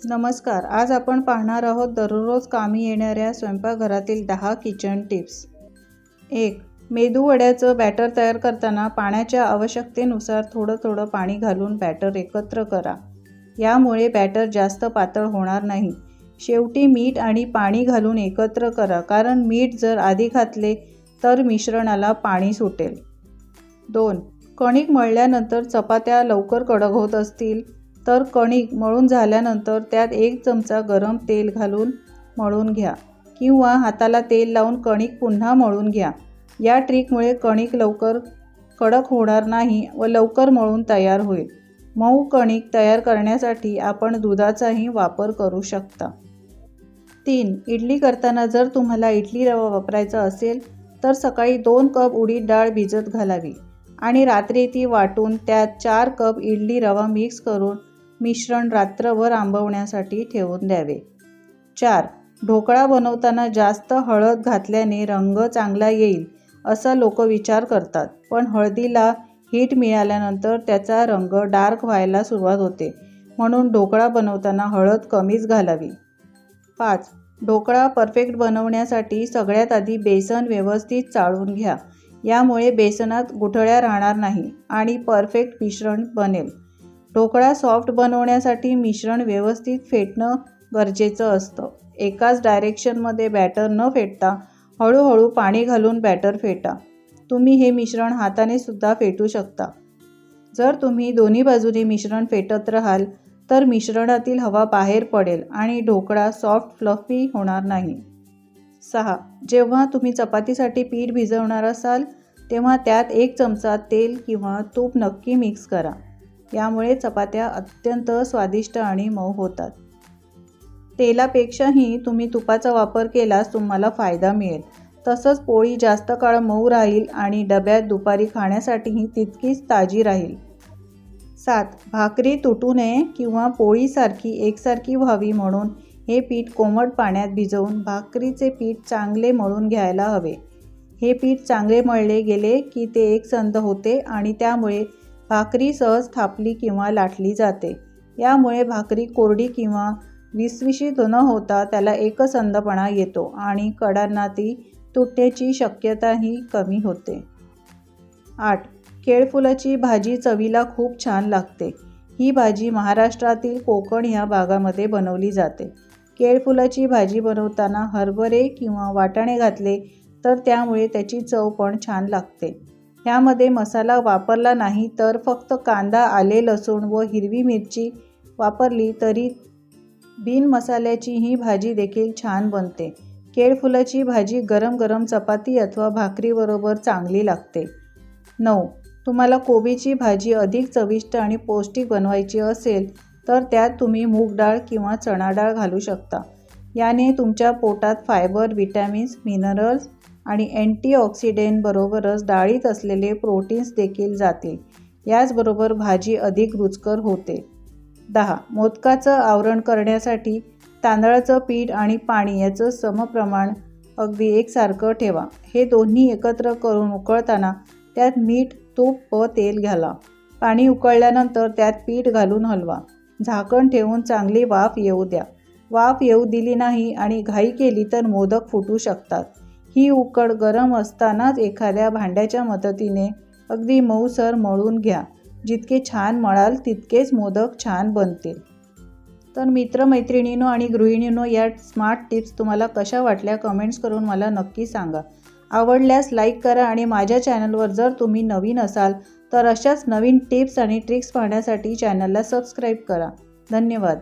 नमस्कार. आज आपण पाहणार आहोत दररोज कामी येणाऱ्या स्वयंपाकघरातील 10 किचन टिप्स. 1. मेदू वड्याचं बॅटर तयार करताना पाण्याच्या आवश्यकतेनुसार थोडं पाणी घालून बॅटर एकत्र करा. यामुळे बॅटर जास्त पातळ होणार नाही. शेवटी मीठ आणि पाणी घालून एकत्र करा, कारण मीठ जर आधी घातले तर मिश्रणाला पाणी सुटेल. 2. कणिक मळल्यानंतर चपात्या लवकर कडक होत असतील तर कणिक मळून झाल्यानंतर त्यात 1 चमचा गरम तेल घालून मळून घ्या किंवा हाताला तेल लावून कणिक पुन्हा मळून घ्या. या ट्रिकमुळे कणिक लवकर कडक होणार नाही व लवकर मळून तयार होईल. मऊ कणिक तयार करण्यासाठी आपण दुधाचाही वापर करू शकता. 3. इडली करताना जर तुम्हाला इडली रवा वापरायचा असेल तर सकाळी 2 कप उडीद डाळ भिजत घालावी आणि रात्री ती वाटून त्यात 4 कप इडली रवा मिक्स करून मिश्रण रात्रभर आंबवण्यासाठी ठेवून द्यावे. 4. ढोकळा बनवताना जास्त हळद घातल्याने रंग चांगला येईल असं लोक विचार करतात, पण हळदीला हीट मिळाल्यानंतर त्याचा रंग डार्क व्हायला सुरुवात होते, म्हणून ढोकळा बनवताना हळद कमीच घालावी. 5. ढोकळा परफेक्ट बनवण्यासाठी सगळ्यात आधी बेसन व्यवस्थित चाळून घ्या. यामुळे बेसनात गुठळ्या राहणार नाही आणि परफेक्ट मिश्रण बनेल. ढोकळा सॉफ्ट बनवण्यासाठी मिश्रण व्यवस्थित फेटणं गरजेचं असतं. एकाच डायरेक्शनमध्ये बॅटर न फेटता हळूहळू पाणी घालून बॅटर फेटा. तुम्ही हे मिश्रण हाताने सुद्धा फेटू शकता. जर तुम्ही दोन्ही बाजूने मिश्रण फेटत राहाल तर मिश्रणातील हवा बाहेर पडेल आणि ढोकळा सॉफ्ट फ्लफी होणार नाही. 6. जेव्हा तुम्ही चपातीसाठी पीठ भिजवणार असाल तेव्हा त्यात 1 चमचा तेल किंवा तूप नक्की मिक्स करा. यामुळे चपात्या अत्यंत स्वादिष्ट आणि मऊ होतात. तेलापेक्षाही तुम्ही तुपाचा वापर केल्यास तुम्हाला फायदा मिळेल. तसंच पोळी जास्त काळ मऊ राहील आणि डब्यात दुपारी खाण्यासाठीही तितकीच ताजी राहील. 7. भाकरी तुटू नये किंवा पोळीसारखी एकसारखी व्हावी म्हणून हे पीठ कोमट पाण्यात भिजवून भाकरीचे पीठ चांगले मळून घ्यायला हवे. हे पीठ चांगले मळले गेले की ते एकसंध होते आणि त्यामुळे भाकरी सहज थापली किंवा लाटली जाते. यामुळे भाकरी कोरडी किंवा विसविशीत न होता त्याला एकसंधपणा येतो आणि कडांना ती तुटण्याची शक्यताही कमी होते. 8. केळफुलाची भाजी चवीला खूप छान लागते. ही भाजी महाराष्ट्रातील कोकण ह्या भागामध्ये बनवली जाते. केळफुलाची भाजी बनवताना हरभरे किंवा वाटाणे घातले तर त्यामुळे त्याची चव पण छान लागते. ह्यामध्ये मसाला वापरला नाही तर फक्त कांदा, आले, लसूण व हिरवी मिरची वापरली तरी बिन मसाल्याची ही भाजी देखील छान बनते. केळफुलाची भाजी गरम गरम चपाती अथवा भाकरीबरोबर चांगली लागते. 9. तुम्हाला कोबीची भाजी अधिक चविष्ट आणि पौष्टिक बनवायची असेल तर त्यात तुम्ही मूग डाळ किंवा चणा डाळ घालू शकता. याने तुमच्या पोटात फायबर, विटॅमिन्स, मिनरल्स आणि अँटीऑक्सिडेंट बरोबरच डाळीत असलेले प्रोटीन्स देखील जातील. याचबरोबर भाजी अधिक रुचकर होते. 10. मोदकाचं आवरण करण्यासाठी तांदळाचं पीठ आणि पाणी याचं समप्रमाण अगदी एकसारखं ठेवा. हे दोन्ही एकत्र करून उकळताना त्यात मीठ, तूप व तेल घाला. पाणी उकळल्यानंतर त्यात पीठ घालून हलवा. झाकण ठेवून चांगली वाफ येऊ द्या. वाफ येऊ दिली नाही आणि घाई केली तर मोदक फुटू शकतात. ही उकड गरम असतानाच एखाद्या भांड्याच्या मदतीने अगदी मऊसर मळून घ्या. जितके छान मळाल तितकेच मोदक छान बनतील. तर मित्रमैत्रिणींनो आणि गृहिणींनो, या स्मार्ट टिप्स तुम्हाला कशा वाटल्या कमेंट्स करून मला नक्की सांगा. आवडल्यास लाईक करा आणि माझ्या चॅनलवर जर तुम्ही नवीन असाल तर अशाच नवीन टिप्स आणि ट्रिक्स पाहण्यासाठी चॅनलला सबस्क्राईब करा. धन्यवाद.